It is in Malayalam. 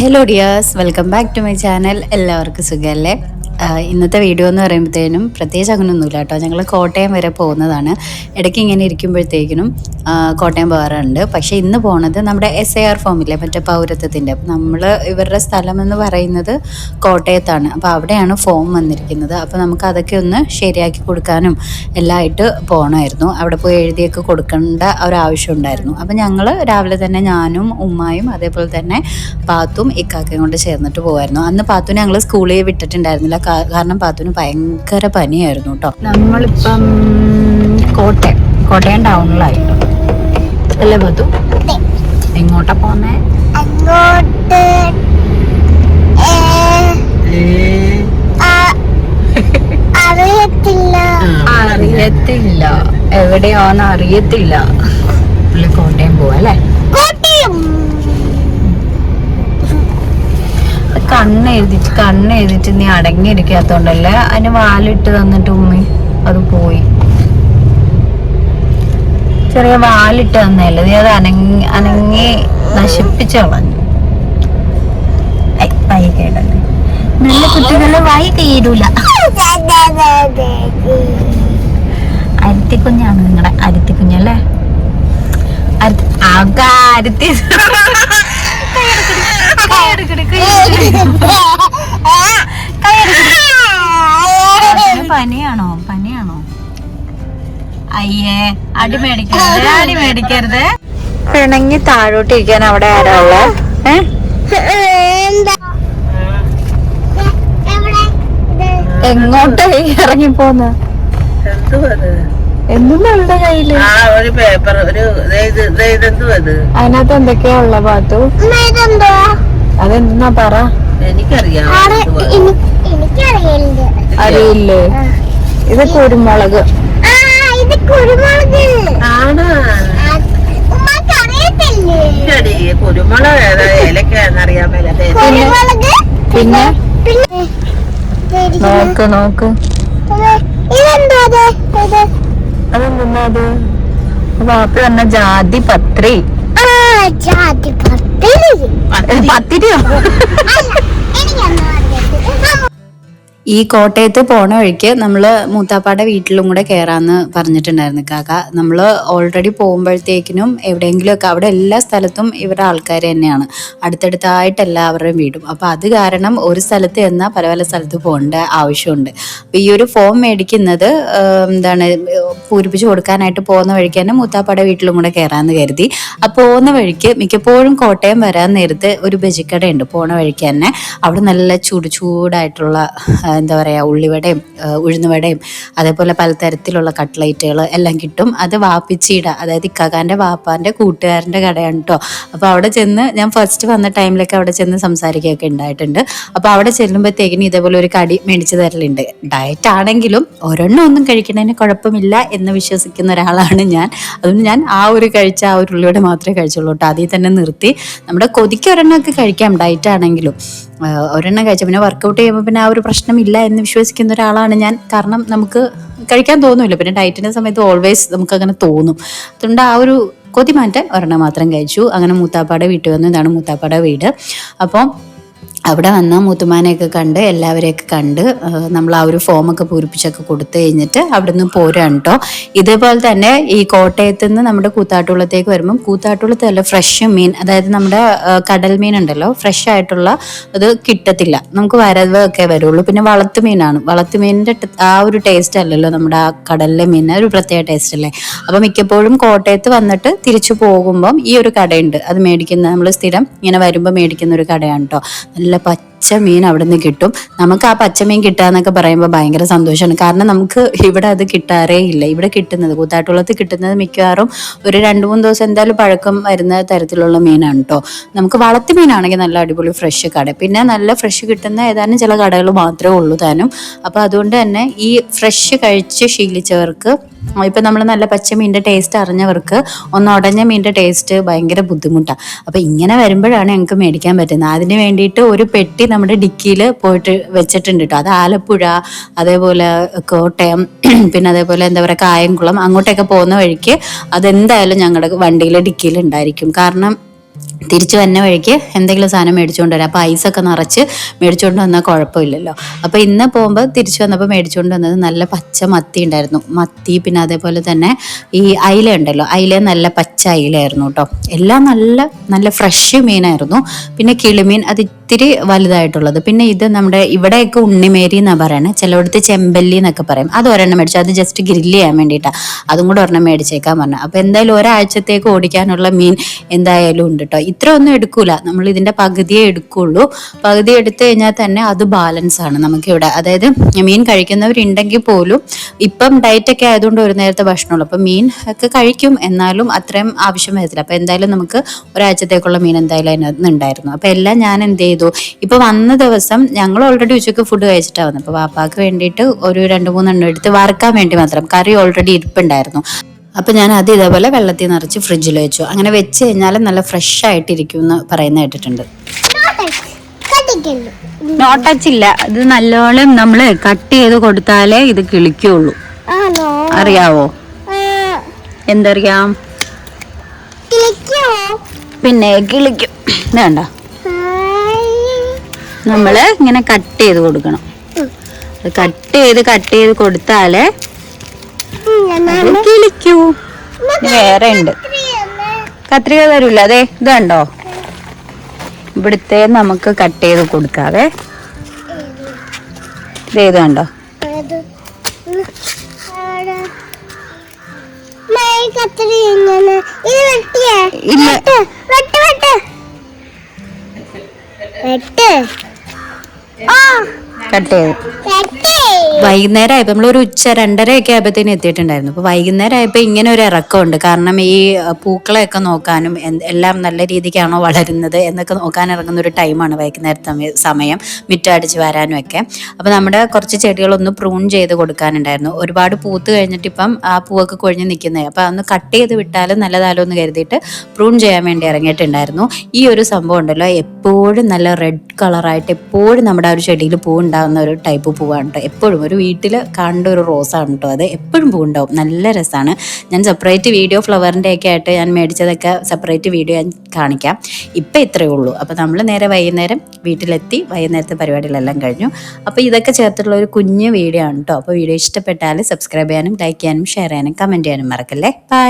Hello dears, welcome back to my channel. എല്ലാവർക്കും സുഖമല്ലേ? ഇന്നത്തെ വീഡിയോ എന്ന് പറയുമ്പോഴത്തേനും പ്രത്യേകിച്ച് അങ്ങനെയൊന്നുമില്ല കേട്ടോ. ഞങ്ങൾ കോട്ടയം വരെ പോകുന്നതാണ്. ഇടയ്ക്ക് ഇങ്ങനെ ഇരിക്കുമ്പോഴത്തേക്കിനും കോട്ടയം പോകാറുണ്ട്. പക്ഷേ ഇന്ന് പോണത് നമ്മുടെ SIR ഫോമില്ലേ, മറ്റേ പൗരത്വത്തിൻ്റെ. അപ്പം നമ്മൾ ഇവരുടെ സ്ഥലം എന്ന് പറയുന്നത് കോട്ടയത്താണ്. അപ്പോൾ അവിടെയാണ് ഫോം വന്നിരിക്കുന്നത്. അപ്പോൾ നമുക്ക് അതൊക്കെ ഒന്ന് ശരിയാക്കി കൊടുക്കാനും എല്ലാമായിട്ട് പോകണമായിരുന്നു. അവിടെ പോയി എഴുതിയൊക്കെ കൊടുക്കേണ്ട ഒരാവശ്യം ഉണ്ടായിരുന്നു. അപ്പം ഞങ്ങൾ രാവിലെ തന്നെ ഞാനും ഉമ്മായും അതേപോലെ തന്നെ പാത്തും ഇക്കാക്കയും കൊണ്ട് ചേർന്നിട്ട് പോകുമായിരുന്നു. അന്ന് പാത്തുനെ ഞങ്ങൾ സ്കൂളിൽ വിട്ടിട്ടുണ്ടായിരുന്നില്ല, കാരണം പാത്തുന് ഭയങ്കര പനിയായിരുന്നു കേട്ടോ. നമ്മളിപ്പം കോട്ടയം ടൗണിലായിട്ടോ അല്ലേ പാത്തു? എങ്ങോട്ടാ പോന്നേ? അറിയത്തില്ല, എവിടെയാന്ന് അറിയത്തില്ല. കോട്ടയം പോവാ അല്ലേ? കണ്ണെഴുതിട്ട് നീ അടങ്ങിയിരിക്കാത്തോണ്ടല്ലേ അതിന് വാലിട്ട് തന്നിട്ട് ഉമ്മി അത് പോയി. ചെറിയ വാലിട്ട് തന്നല്ലേ, നീ അത് അനങ്ങി നശിപ്പിച്ചു കളഞ്ഞു. വൈ കേടല്ലേ, നല്ല കുട്ടികളെ വൈ തീരൂല. അരുത്തിക്കുഞ്ഞാണ് നിങ്ങളുടെ അരുത്തിക്കുഞ്ഞല്ലേ? അരുത്തി പനിയാണോ? അയ്യേ, അടി മേടിക്കരുത്. പിണങ്ങി താഴോട്ടിരിക്കാൻ അവിടെ ആരാ ഉള്ളെ? എങ്ങോട്ടാ ഇറങ്ങിപ്പോന്ന്? എന്തുണ്ട് കയ്യില്? അതിനകത്ത് എന്തൊക്കെയാ ഉള്ള പാത്തു? അതെന്താ പറ. അറിയില്ലേ? ഇത് കുരുമുളക്. പിന്നെ നോക്ക് അതെന്താ അത്? പാപ്പ പറഞ്ഞ ജാതി പത്രി. പത്തിരിയോ? ഈ കോട്ടയത്ത് പോണ വഴിക്ക് നമ്മൾ മൂത്താപ്പാടെ വീട്ടിലും കൂടെ കയറാമെന്ന് പറഞ്ഞിട്ടുണ്ടായിരുന്നു കാക്ക. നമ്മൾ ഓൾറെഡി പോകുമ്പോഴത്തേക്കിനും എവിടെയെങ്കിലുമൊക്കെ അവിടെ എല്ലാ സ്ഥലത്തും ഇവരുടെ ആൾക്കാർ തന്നെയാണ്, അടുത്തടുത്തായിട്ട് എല്ലാവരുടെയും വീടും. അപ്പോൾ അത് കാരണം ഒരു സ്ഥലത്ത് എന്നാൽ പല സ്ഥലത്ത് പോകേണ്ട ആവശ്യമുണ്ട്. അപ്പോൾ ഈ ഒരു ഫോം മേടിക്കുന്നത് പൂരിപ്പിച്ച് കൊടുക്കാനായിട്ട് പോകുന്ന വഴിക്ക് തന്നെ മൂത്താപ്പാടെ വീട്ടിലും കൂടെ കയറാമെന്ന് കരുതി. ആ പോകുന്ന വഴിക്ക് മിക്കപ്പോഴും കോട്ടയം വരാൻ നേരത്ത് ഒരു ബജിക്കടയുണ്ട് പോണ വഴിക്ക് തന്നെ. അവിടെ നല്ല ചൂടായിട്ടുള്ള എന്താ പറയുക, ഉള്ളിവടയും ഉഴുന്നുവടയും അതേപോലെ പലതരത്തിലുള്ള കട്ട്ലൈറ്റുകൾ എല്ലാം കിട്ടും. അത് വാപ്പിച്ചിയുടെ, അതായത് ഇക്കാക്കാൻ്റെ വാപ്പാൻ്റെ കൂട്ടുകാരൻ്റെ കടയാണ് കേട്ടോ. അപ്പോൾ അവിടെ ചെന്ന് ഞാൻ ഫസ്റ്റ് വന്ന ടൈമിലൊക്കെ അവിടെ ചെന്ന് സംസാരിക്കുകയൊക്കെ ഉണ്ടായിട്ടുണ്ട്. അപ്പോൾ അവിടെ ചെല്ലുമ്പോഴത്തേക്കിനും ഇതേപോലെ ഒരു കടി മേടിച്ച് തരലുണ്ട്. ഡയറ്റ് ആണെങ്കിലും ഒരെണ്ണം കഴിക്കണതിന് കുഴപ്പമില്ല എന്ന് വിശ്വസിക്കുന്ന ഒരാളാണ് ഞാൻ. അതുകൊണ്ട് ഞാൻ ആ ഒരു ഉള്ളിവട മാത്രമേ കഴിച്ചുള്ളൂ കേട്ടോ. അതിൽ തന്നെ നിർത്തി. നമ്മുടെ കൊതിക്ക് ഒരെണ്ണമൊക്കെ കഴിക്കാം ഡയറ്റ് ആണെങ്കിലും. ഒരെണ്ണം കഴിച്ചാൽ പിന്നെ വർക്കൗട്ട് ചെയ്യുമ്പോൾ പിന്നെ ആ ഒരു പ്രശ്നമില്ല എന്ന് വിശ്വസിക്കുന്ന ഒരാളാണ് ഞാൻ. കാരണം നമുക്ക് കഴിക്കാൻ തോന്നുമില്ല, പിന്നെ ഡയറ്റിൻ്റെ സമയത്ത് ഓൾവേസ് നമുക്കങ്ങനെ തോന്നും. അതുകൊണ്ട് ആ ഒരു കൊതി മാറ്റാൻ ഒരെണ്ണം മാത്രം കഴിച്ചു. അങ്ങനെ മൂത്താപ്പാടെ വീട്ടിൽ വന്നു. ഇതാണ് മൂത്താപ്പാടെ വീട്. അപ്പോൾ അവിടെ വന്ന മൂത്തുമാനെയൊക്കെ കണ്ട് എല്ലാവരെയൊക്കെ കണ്ട് നമ്മൾ ആ ഒരു ഫോമൊക്കെ പൂരിപ്പിച്ചൊക്കെ കൊടുത്തു കഴിഞ്ഞിട്ട് അവിടെ നിന്ന് പോരാണ് കേട്ടോ. ഇതേപോലെ തന്നെ ഈ കോട്ടയത്ത് നിന്ന് നമ്മുടെ കൂത്താട്ടുകുളത്തേക്ക് വരുമ്പം കൂത്താട്ടുകുളത്ത് നല്ല ഫ്രഷ് മീൻ, അതായത് നമ്മുടെ കടൽ മീൻ ഉണ്ടല്ലോ, ഫ്രഷ് ആയിട്ടുള്ള അത് കിട്ടത്തില്ല. നമുക്ക് വരവൊക്കെ വരുള്ളൂ. പിന്നെ വളർത്തുമീനാണ്. വളർത്തുമീനിൻ്റെ ആ ഒരു ടേസ്റ്റ് അല്ലല്ലോ നമ്മുടെ ആ കടലിലെ മീൻ, ഒരു പ്രത്യേക ടേസ്റ്റ് അല്ലേ. അപ്പം മിക്കപ്പോഴും കോട്ടയത്ത് വന്നിട്ട് തിരിച്ചു പോകുമ്പം ഈ ഒരു കടയുണ്ട്. അത് മേടിക്കുന്ന, നമ്മൾ സ്ഥിരം ഇങ്ങനെ വരുമ്പോൾ മേടിക്കുന്ന ഒരു കടയാണ് കേട്ടോ. നല്ല പച്ച മീൻ അവിടെ നിന്ന് കിട്ടും. നമുക്ക് ആ പച്ചമീൻ കിട്ടുക എന്നൊക്കെ പറയുമ്പോൾ ഭയങ്കര സന്തോഷമാണ്. കാരണം നമുക്ക് ഇവിടെ അത് കിട്ടാറേ ഇല്ല. ഇവിടെ കിട്ടുന്നത്, കൂത്താട്ടുകുളത്ത് കിട്ടുന്നത് മിക്കവാറും ഒരു 2-3 ദിവസം എന്തായാലും പഴക്കം വരുന്ന തരത്തിലുള്ള മീനാണ് കേട്ടോ. നമുക്ക് വളർത്തു മീനാണെങ്കിൽ നല്ല അടിപൊളി ഫ്രഷ് കട, പിന്നെ നല്ല ഫ്രഷ് കിട്ടുന്ന ഏതാനും ചില കടകൾ മാത്രമേ ഉള്ളൂ താനും. അപ്പോൾ അതുകൊണ്ട് തന്നെ ഈ ഫ്രഷ് കഴിച്ച് ശീലിച്ചവർക്ക്, ഇപ്പം നമ്മൾ നല്ല പച്ചമീൻ്റെ ടേസ്റ്റ് അറിഞ്ഞവർക്ക് ഉടഞ്ഞ മീൻ്റെ ടേസ്റ്റ് ഭയങ്കര ബുദ്ധിമുട്ടാണ്. അപ്പോൾ ഇങ്ങനെ വരുമ്പോഴാണ് ഞങ്ങൾക്ക് മേടിക്കാൻ പറ്റുന്നത്. അതിന് വേണ്ടിയിട്ട് ഒരു പെട്ടി നമ്മുടെ ഡിക്കിയിൽ പോയിട്ട് വെച്ചിട്ടുണ്ട് കേട്ടോ. അത് ആലപ്പുഴ, അതേപോലെ കോട്ടയം, പിന്നെ അതേപോലെ എന്താ പറയുക കായംകുളം, അങ്ങോട്ടൊക്കെ പോകുന്ന വഴിക്ക് അതെന്തായാലും ഞങ്ങളുടെ വണ്ടിയിൽ ഡിക്കിയിൽ ഉണ്ടായിരിക്കും. കാരണം തിരിച്ചു വന്ന വഴിക്ക് എന്തെങ്കിലും സാധനം മേടിച്ചുകൊണ്ട് വരാം. അപ്പോൾ ഐസൊക്കെ നിറച്ച് മേടിച്ചുകൊണ്ട് വന്നാൽ കുഴപ്പമില്ലല്ലോ. അപ്പോൾ ഇന്ന് പോകുമ്പോൾ തിരിച്ചു വന്നപ്പോൾ മേടിച്ചുകൊണ്ട് വന്നത് നല്ല പച്ച മത്തി ഉണ്ടായിരുന്നു. മത്തി, പിന്നെ അതേപോലെ തന്നെ ഈ അയില ഉണ്ടല്ലോ, അയില നല്ല പച്ച അയിലായിരുന്നു കേട്ടോ. എല്ലാം നല്ല നല്ല ഫ്രഷ് മീനായിരുന്നു. പിന്നെ കിളിമീൻ അത് ഇത്തിരി വലുതായിട്ടുള്ളത്. പിന്നെ ഇത് നമ്മുടെ ഇവിടെയൊക്കെ ഉണ്ണിമേരി എന്നാണ് പറയണേ, ചിലയിടത്ത് ചെമ്പല്ലി എന്നൊക്കെ പറയും. അത് ഒരെണ്ണം മേടിച്ചു, അത് ജസ്റ്റ് ഗ്രില്ല് ചെയ്യാൻ വേണ്ടിയിട്ടാണ്. അതും കൂടെ ഒരെണ്ണം മേടിച്ചേക്കാൻ പറഞ്ഞു. അപ്പോൾ എന്തായാലും ഒരാഴ്ചത്തേക്ക് ഓടിക്കാനുള്ള മീൻ എന്തായാലും ഉണ്ട് കേട്ടോ. ഇത്ര ഒന്നും എടുക്കൂല, നമ്മൾ ഇതിന്റെ പകുതിയേ എടുക്കുള്ളൂ. പകുതി എടുത്തു കഴിഞ്ഞാൽ തന്നെ അത് ബാലൻസ് ആണ് നമുക്കിവിടെ. അതായത് മീൻ കഴിക്കുന്നവരുണ്ടെങ്കിൽ പോലും ഇപ്പം ഡയറ്റൊക്കെ ആയതുകൊണ്ട് ഒരു നേരത്തെ ഭക്ഷണമുള്ളൂ. അപ്പം മീൻ ഒക്കെ കഴിക്കും, എന്നാലും അത്രയും ആവശ്യം വരത്തില്ല. അപ്പം എന്തായാലും നമുക്ക് ഒരാഴ്ചത്തേക്കുള്ള മീൻ എന്തായാലും അതിനകത്ത് ഉണ്ടായിരുന്നു. അപ്പം എല്ലാം ഞാൻ എന്ത് ചെയ്തു, ഇപ്പൊ വന്ന ദിവസം ഞങ്ങൾ ഓൾറെഡി ഉച്ചയ്ക്ക് ഫുഡ് കഴിച്ചിട്ടാണ് വന്നത്. അപ്പോൾ വാപ്പാക്ക് വേണ്ടിയിട്ട് ഒരു 2-3 എണ്ണം എടുത്ത് വറുക്കാൻ വേണ്ടി മാത്രം, കറി ഓൾറെഡി ഇരിപ്പുണ്ടായിരുന്നു. അപ്പം ഞാൻ അത് ഇതേപോലെ വെള്ളത്തിൽ നിറച്ച് ഫ്രിഡ്ജിൽ വെച്ചു. അങ്ങനെ വെച്ച് കഴിഞ്ഞാൽ നല്ല ഫ്രഷ് ആയിട്ടിരിക്കും എന്ന് പറയുന്ന കേട്ടിട്ടുണ്ട്. നോ ടച്ച് ഇല്ല, ഇത് നല്ലോണം നമ്മൾ കട്ട് ചെയ്ത് കൊടുത്താലേ ഇത് കിളിക്കുള്ളൂ. അറിയാവോ? എന്തറിയാം? പിന്നെ കിളിക്കും. വേണ്ട, നമ്മള് ഇങ്ങനെ കട്ട് ചെയ്ത് കൊടുക്കണം. കട്ട് ചെയ്ത് കൊടുത്താലേ കിളിക്കൂ. വേറെ ഉണ്ട്, കത്രിക തരൂല. അതെ ഇത് കണ്ടോ, ഇവിടുത്തെ നമുക്ക് കട്ട് ചെയ്ത് കൊടുക്കാവേ. ഇത് കണ്ടോ, കട്ട് ചെയ്ത് വൈകുന്നേരം ആയപ്പോൾ നമ്മളൊരു ഉച്ച 2:30 ആയപ്പോഴത്തേനും എത്തിയിട്ടുണ്ടായിരുന്നു. അപ്പോൾ വൈകുന്നേരം ആയപ്പോൾ ഇങ്ങനെ ഒരു ഇറക്കമുണ്ട്. കാരണം ഈ പൂക്കളെയൊക്കെ നോക്കാനും എല്ലാം നല്ല രീതിക്കാണോ വളരുന്നത് എന്നൊക്കെ നോക്കാൻ ഇറങ്ങുന്ന ഒരു ടൈമാണ് വൈകുന്നേരത്തെ സമയം, മുറ്റടിച്ച് വരാനും ഒക്കെ. അപ്പോൾ നമ്മുടെ കുറച്ച് ചെടികളൊന്ന് പ്രൂൺ ചെയ്ത് കൊടുക്കാനുണ്ടായിരുന്നു. ഒരുപാട് പൂത്ത് കഴിഞ്ഞിട്ട് ഇപ്പം ആ പൂവൊക്കെ കൊഴിഞ്ഞ് നിൽക്കുന്നത്. അപ്പോൾ അതൊന്ന് കട്ട് ചെയ്ത് വിട്ടാലും നല്ലതാലോ എന്ന് കരുതിയിട്ട് പ്രൂൺ ചെയ്യാൻ വേണ്ടി ഇറങ്ങിയിട്ടുണ്ടായിരുന്നു. ഈ ഒരു സംഭവം ഉണ്ടല്ലോ, എപ്പോഴും നല്ല റെഡ് കളറായിട്ട് എപ്പോഴും നമ്മുടെ ആ ഒരു ചെടിയിൽ പൂ ഉണ്ടാകുന്ന ഒരു ടൈപ്പ് പൂവാണ് കേട്ടോ. എപ്പോഴും ഒരു വീട്ടിൽ കാണേണ്ട ഒരു റോസാണ് കേട്ടോ. അത് എപ്പോഴും പൂവുണ്ടാവും, നല്ല രസമാണ്. ഞാൻ സെപ്പറേറ്റ് വീഡിയോ ഫ്ലവറിൻ്റെ ഒക്കെ ആയിട്ട് ഞാൻ മേടിച്ചതൊക്കെ സെപ്പറേറ്റ് വീഡിയോ ഞാൻ കാണിക്കാം. ഇപ്പം ഇത്രയേ ഉള്ളൂ. അപ്പോൾ നമ്മൾ നേരെ വൈകുന്നേരം വീട്ടിലെത്തി, വൈകുന്നേരത്തെ പരിപാടികളെല്ലാം കഴിഞ്ഞു. അപ്പോൾ ഇതൊക്കെ ചേർത്തുള്ള ഒരു കുഞ്ഞു വീഡിയോ ആണ് കേട്ടോ. അപ്പോൾ വീഡിയോ ഇഷ്ടപ്പെട്ടാൽ സബ്സ്ക്രൈബ് ചെയ്യാനും ലൈക്ക് ചെയ്യാനും ഷെയർ ചെയ്യാനും കമൻറ്റ് ചെയ്യാനും മറക്കല്ലേ. ബൈ.